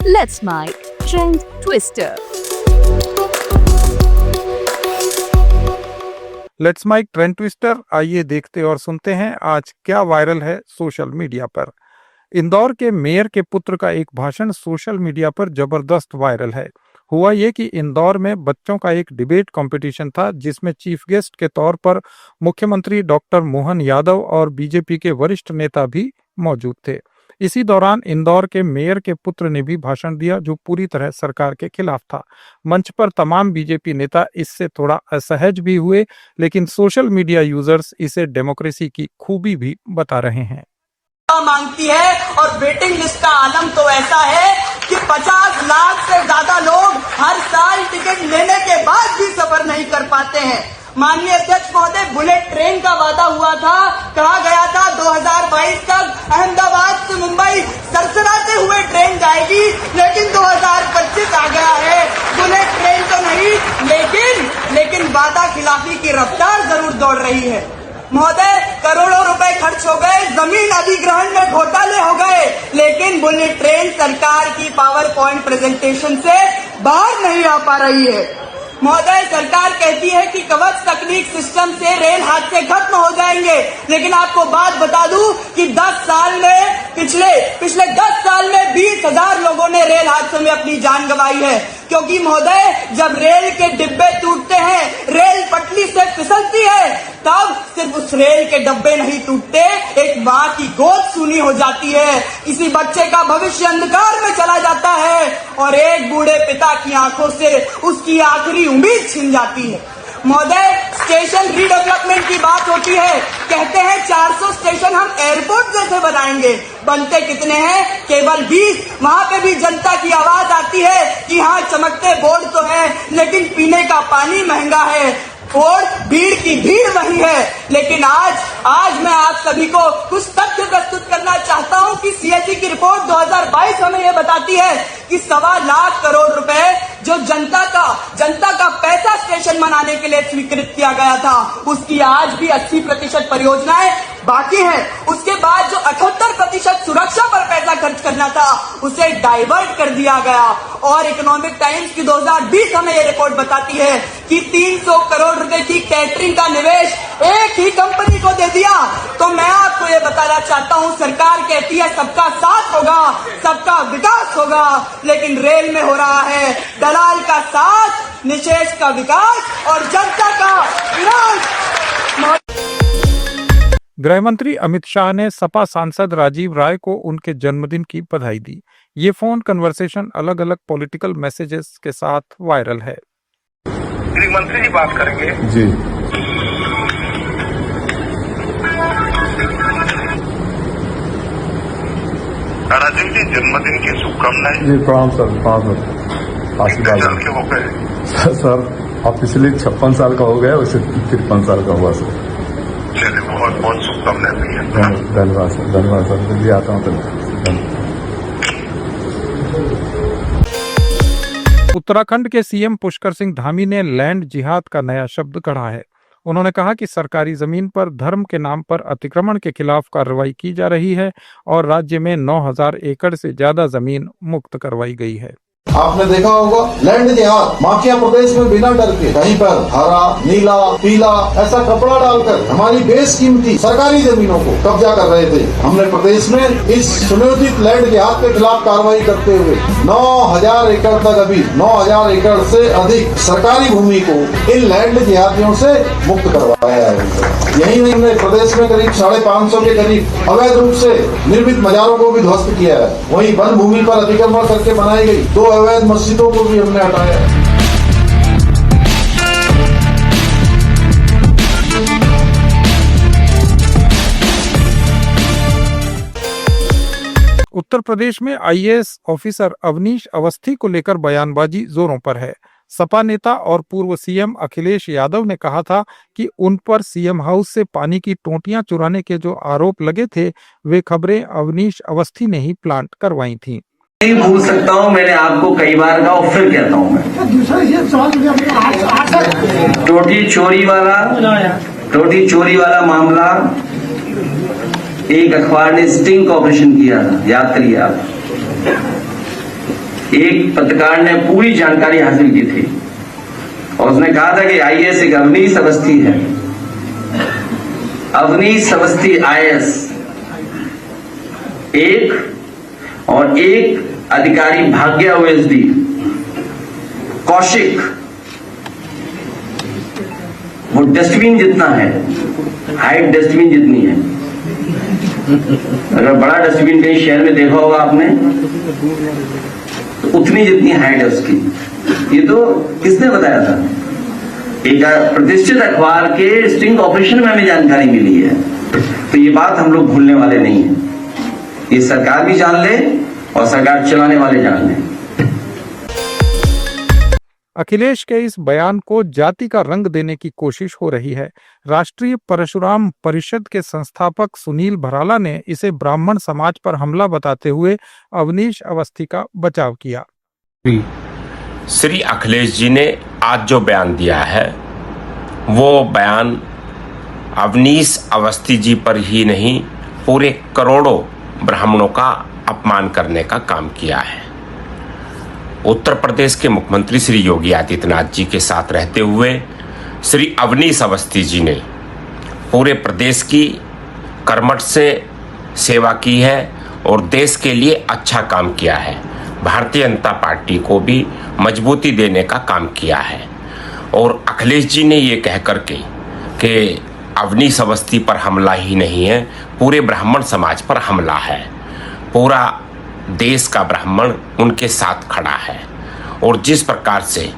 Let's Make Trend Twister. Let's make trend twister, आइए देखते और सुनते हैं आज क्या वायरल है सोशल मीडिया पर। इंदौर के मेयर के पुत्र का एक भाषण सोशल मीडिया पर जबरदस्त वायरल है। हुआ ये कि इंदौर में बच्चों का एक डिबेट कंपटीशन था जिसमें चीफ गेस्ट के तौर पर मुख्यमंत्री डॉक्टर मोहन यादव और बीजेपी के वरिष्ठ नेता भी मौजूद थे। इसी दौरान इंदौर के मेयर के पुत्र ने भी भाषण दिया जो पूरी तरह सरकार के खिलाफ था। मंच पर तमाम बीजेपी नेता इससे थोड़ा असहज भी हुए, लेकिन सोशल मीडिया यूजर्स इसे डेमोक्रेसी की खूबी भी बता रहे हैं। मांगती है और वेटिंग लिस्ट का आलम तो ऐसा है कि 50 लाख से ज्यादा लोग हर साल टिकट लेने के बाद भी सफर नहीं कर पाते हैं। माननीय अध्यक्ष महोदय, बुलेट ट्रेन का वादा हुआ था, कहा गया था 2022 तक अहमदाबाद से मुंबई सरसराते हुए ट्रेन जाएगी, लेकिन 2025 आ गया है। बुलेट ट्रेन तो नहीं, लेकिन वादा खिलाफी की रफ्तार जरूर दौड़ रही है। महोदय, करोड़ों रुपए खर्च हो गए, जमीन अधिग्रहण में घोटाले हो गए, लेकिन बुलेट ट्रेन सरकार की पावर पॉइंट प्रेजेंटेशन से बाहर नहीं आ पा रही है। महोदय, सरकार कहती है कि कवच तकनीक सिस्टम से रेल हादसे खत्म हो जाएंगे, लेकिन आपको बात बता दूं कि 10 साल में पिछले 10 साल में 20,000 लोगों ने रेल हादसे में अपनी जान गंवाई है। क्योंकि महोदय, जब रेल के डिब्बे टूटते हैं, रेल पटरी से फिसलती है, तब सिर्फ उस रेल के डब्बे नहीं टूटते, एक माँ की गोद सूनी हो जाती है, किसी बच्चे का भविष्य अंधकार में चला जाता है और एक बूढ़े पिता की आंखों से उसकी आखिरी उम्मीद छिन जाती है। महोदय, स्टेशन रीडेवलपमेंट की बात होती है, कहते हैं 400 स्टेशन हम एयरपोर्ट जैसे बनाएंगे, बनते कितने हैं? केवल 20। वहां पे भी जनता की आवाज आती है कि हाँ, चमकते बोर्ड तो है, लेकिन पीने का पानी महंगा है और भीड़ की भीड़ वही है। लेकिन आज मैं आप सभी को कुछ तथ्य प्रस्तुत करना चाहता हूं कि सीएससी की रिपोर्ट 2022 हमें यह बताती है कि 1.25 लाख करोड़ रुपए जो जनता का पैसा स्टेशन बनाने के लिए स्वीकृत किया गया था, उसकी आज भी 80% परियोजनाएं बाकी है। उसके बाद जो 78% सुरक्षा पर पैसा खर्च करना था, उसे डाइवर्ट कर दिया गया। और इकोनॉमिक टाइम्स की 2020 हमें यह रिपोर्ट बताती है कि 300 करोड़ रुपए की कैटरिंग का निवेश एक ही कंपनी को दे दिया। तो मैं आपको ये बताना चाहता हूं, सरकार कहती है सबका साथ होगा, सबका विकास होगा, लेकिन रेल में हो रहा है दलाल का साथ, निशेष का विकास और जनता का विनाश। गृह मंत्री अमित शाह ने सपा सांसद राजीव राय को उनके जन्मदिन की बधाई दी। ये फोन कन्वर्सेशन अलग अलग पॉलिटिकल मैसेजेस के साथ वायरल है। गृह मंत्री जी बात करेंगे जी। राजीव जी, जन्मदिन की शुभकामनाएं। जी प्रणाम सर, प्रणाम आशीर्वाद के हो गए सर। ऑफिशियली 56 साल का हो गया, वैसे 53 साल का हुआ सर। चलिए, बहुत बहुत शुभकामनाएं भैया। धन्यवाद सर, धन्यवाद सर। दिल्ली आता हूँ तो। उत्तराखंड के सीएम पुष्कर सिंह धामी ने लैंड जिहाद का नया शब्द गढ़ा है। उन्होंने कहा कि सरकारी जमीन पर धर्म के नाम पर अतिक्रमण के खिलाफ कार्रवाई की जा रही है और राज्य में 9,000 एकड़ से ज्यादा जमीन मुक्त करवाई गई है। आपने देखा होगा लैंड जिहाद, माफिया प्रदेश में बिना डर के कहीं पर हरा, नीला, पीला ऐसा कपड़ा डालकर हमारी बेशकीमती सरकारी जमीनों को कब्जा कर रहे थे। हमने प्रदेश में इस सुनियोजित लैंड जिहाद के खिलाफ कार्रवाई करते हुए 9,000 एकड़ तक, अभी 9,000 एकड़ से अधिक सरकारी भूमि को इन लैंड जिहादियों से मुक्त करवाया है। यही नहीं, हमने प्रदेश में करीब 550 के करीब अवैध रूप से निर्मित मजारों को भी ध्वस्त किया है। वहीं वन भूमि पर अतिक्रमण करके बनाई गई 2 अवैध मस्जिदों को भी हमने हटाया। उत्तर प्रदेश में आईएएस ऑफिसर अवनीश अवस्थी को लेकर बयानबाजी जोरों पर है। सपा नेता और पूर्व सीएम अखिलेश यादव ने कहा था कि उन पर सीएम हाउस से पानी की टोंटियां चुराने के जो आरोप लगे थे, वे खबरें अवनीश अवस्थी ने ही प्लांट करवाई थीं। नहीं भूल सकता हूँ, मैंने आपको कई बार कहा और फिर कहता हूँ मैं, टोटी चोरी वाला मामला एक अखबार ने स्टिंग ऑपरेशन किया था, याद करिए आप। एक पत्रकार ने पूरी जानकारी हासिल की थी और उसने कहा था कि आईएएस एक अवनीश अवस्थी है। अवनीश अवस्थी आईएएस एक और एक अधिकारी भाग्या ओएसडी कौशिक, वो डस्टबिन जितना है, हाइट डस्टबिन जितनी है। अगर बड़ा डस्टबिन कहीं शहर में देखा होगा आपने तो उतनी जितनी हाइट है उसकी। ये तो किसने बताया था? एक प्रतिष्ठित अखबार के स्टिंग ऑपरेशन में हमें जानकारी मिली है। तो ये बात हम लोग भूलने वाले नहीं है, ये सरकार भी जान ले और सरकार चलाने वाले जान लें। अखिलेश के इस बयान को जाति का रंग देने की कोशिश हो रही है। राष्ट्रीय परशुराम परिषद के संस्थापक सुनील भराला ने इसे ब्राह्मण समाज पर हमला बताते हुए अवनीश अवस्थी का बचाव किया। श्री अखिलेश जी ने आज जो बयान दिया है वो बयान अवनीश अवस्थी जी पर ही नहीं, पूरे करोड़ों ब्राह्मणों का अपमान करने का काम किया है। उत्तर प्रदेश के मुख्यमंत्री श्री योगी आदित्यनाथ जी के साथ रहते हुए श्री अवनीश अवस्थी जी ने पूरे प्रदेश की कर्मठ से सेवा की है और देश के लिए अच्छा काम किया है। भारतीय जनता पार्टी को भी मजबूती देने का काम किया है। और अखिलेश जी ने ये कह करके कि अवनीश अवस्थी पर हमला ही नहीं है, पूरे ब्राह्मण समाज पर हमला है। पूरा देश का ब्राह्मण उनके साथ खड़ा है और जिस प्रकार से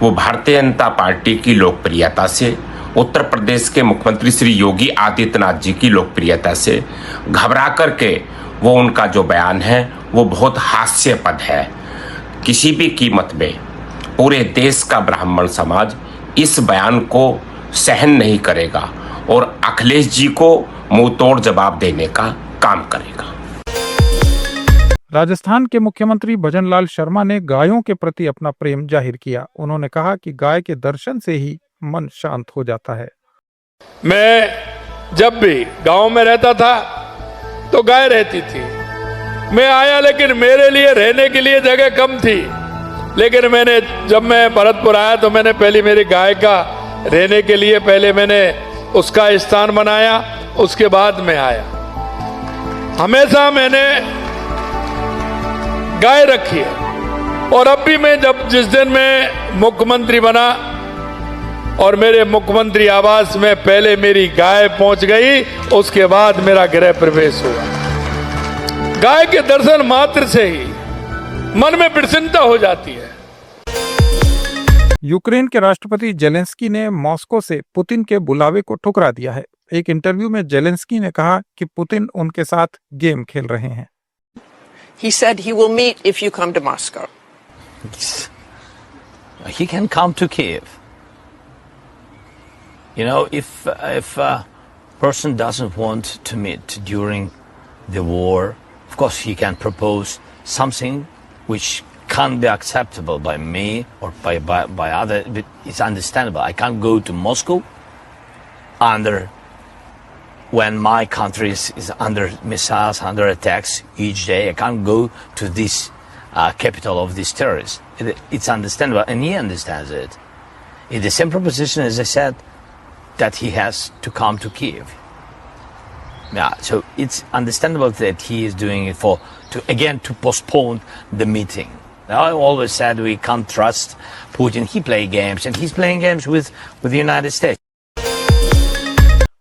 वो भारतीय जनता पार्टी की लोकप्रियता से, उत्तर प्रदेश के मुख्यमंत्री श्री योगी आदित्यनाथ जी की लोकप्रियता से घबरा करके वो उनका जो बयान है वो बहुत हास्यास्पद है। किसी भी कीमत में पूरे देश का ब्राह्मण समाज इस बयान को सहन नहीं करेगा और अखिलेश जी को मुंह तोड़ जवाब देने का काम करेगा। राजस्थान के मुख्यमंत्री भजनलाल शर्मा ने गायों के प्रति अपना प्रेम जाहिर किया। उन्होंने कहा कि गाय के दर्शन से ही मन शांत हो जाता है। मैं जब भी गांव में रहता था तो गाय रहती थी। मैं आया लेकिन मेरे लिए रहने के लिए जगह कम थी, लेकिन जब मैं भरतपुर आया तो मैंने पहले मेरी गाय का रहने के लिए पहले मैंने उसका स्थान बनाया, उसके बाद में आया। हमेशा मैंने गाय रखी है और अब भी मैं जिस दिन मैं मुख्यमंत्री बना और मेरे मुख्यमंत्री आवास में पहले मेरी गाय पहुंच गई, उसके बाद मेरा गृह प्रवेश हुआ। गाय के दर्शन मात्र से ही मन में प्रसन्नता हो जाती है। यूक्रेन के राष्ट्रपति जेलेंस्की ने मॉस्को से पुतिन के बुलावे को ठुकरा दिया है। एक इंटरव्यू में जेलेंस्की ने कहा कि पुतिन उनके साथ गेम खेल रहे हैं। He said he will meet if you come to Moscow. He can come to Kiev. You know, if a person doesn't want to meet during the war, of course he can propose something which can't be acceptable by me or by other. But it's understandable. I can't go to Moscow when my country is under missiles, under attacks each day. I can't go to this capital of these terrorists. It's understandable, and he understands it. It's the same proposition, as I said, that he has to come to Kiev. Yeah, so it's understandable that he is doing it to postpone the meeting. I always said we can't trust Putin. He plays games, and he's playing games with the United States.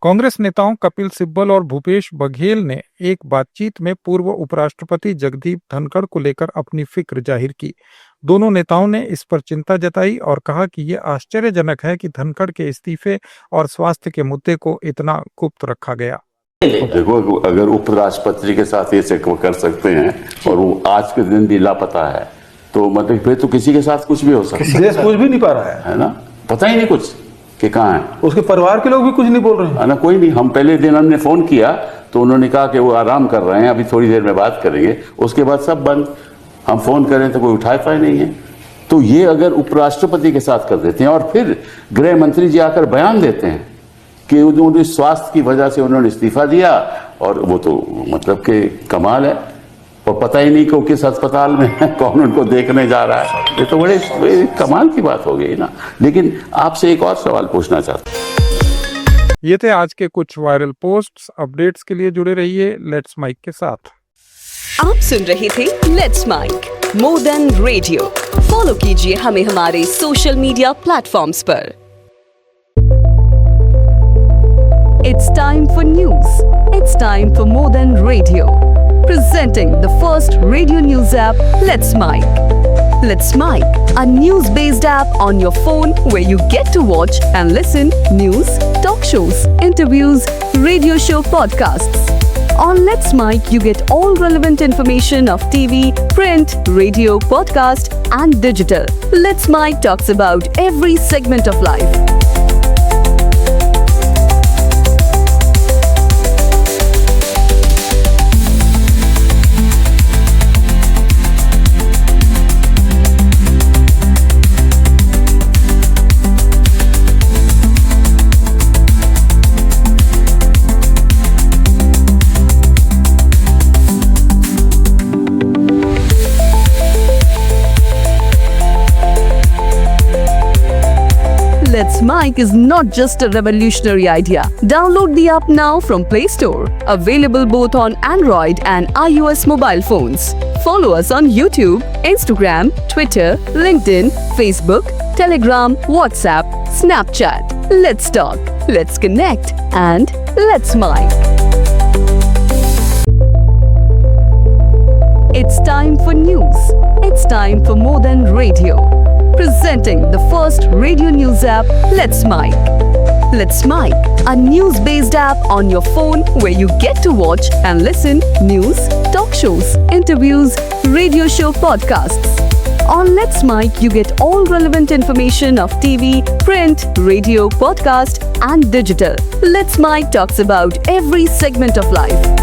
Congress नेताओं कपिल सिब्बल और भूपेश बघेल ने एक बातचीत में पूर्व उपराष्ट्रपति जगदीप धनखड़ को लेकर अपनी फिक्र जाहिर की। दोनों नेताओं ने इस पर चिंता जताई और कहा कि यह आश्चर्यजनक है कि धनखड़ के इस्तीफे और स्वास्थ्य के मुद्दे को इतना गुप्त रखा गया। देखो, अगर उपराष्ट्रपति के साथ ये कर सकते हैं और वो आज के दिन भी लापता है, तो मतलब फिर तो किसी के साथ कुछ भी हो सकता है। देश कुछ भी नहीं पा रहा है ना, पता ही नहीं कुछ कि कहाँ है। उसके परिवार के लोग भी कुछ नहीं बोल रहे हैं ना, कोई नहीं। हम पहले दिन हमने फोन किया तो उन्होंने कहा कि वो आराम कर रहे हैं, अभी थोड़ी देर में बात करेंगे। उसके बाद सब बंद। हम फोन करें तो कोई उठाता ही नहीं है। तो ये अगर उपराष्ट्रपति के साथ कर देते हैं और फिर गृह मंत्री जी आकर बयान देते हैं कि उन्होंने स्वास्थ्य की वजह से उन्होंने इस्तीफा दिया, और वो तो मतलब कि कमाल है। और पता ही नहीं कि वो किस अस्पताल में है, कौन उनको देखने जा रहा है। ये तो बड़े कमाल की बात हो गई ना। लेकिन आपसे एक और सवाल पूछना चाहता हूं। ये थे आज के कुछ वायरल पोस्ट्स। अपडेट्स के लिए जुड़े रहिए लेट्स माइक के साथ। आप सुन रहे थे let's make more than radio. Follow कीजिए हमें हमारे सोशल मीडिया प्लेटफॉर्म्स पर। It's time for news. It's time for more than radio. Presenting the first radio news app, Let's Mic. Let's Mic, a news-based app on your phone where you get to watch and listen news, talk shows, interviews, radio show podcasts. On Let's Mic, you get all relevant information of TV, print, radio, podcast, and digital. Let's Mic talks about every segment of life. Let's Mic is not just a revolutionary idea. Download the app now from Play Store. Available both on Android and iOS mobile phones. Follow us on YouTube, Instagram, Twitter, LinkedIn, Facebook, Telegram, WhatsApp, Snapchat. Let's talk, let's connect, and let's Mic. It's time for news. It's time for more than radio. Presenting the first radio news app, Let's Mic. Let's Mic, a news-based app on your phone where you get to watch and listen news, talk shows, interviews, radio show podcasts. On Let's Mic, you get all relevant information of TV, print, radio, podcast, and digital. Let's Mic talks about every segment of life.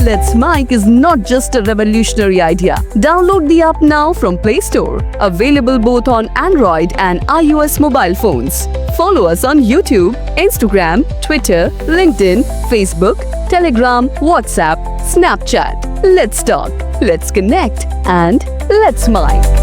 Let's Mic is not just a revolutionary idea. Download the app now from Play Store. Available both on Android and iOS mobile phones. Follow us on YouTube, Instagram, Twitter, LinkedIn, Facebook, Telegram, WhatsApp, Snapchat. Let's talk, let's connect, and let's Mic.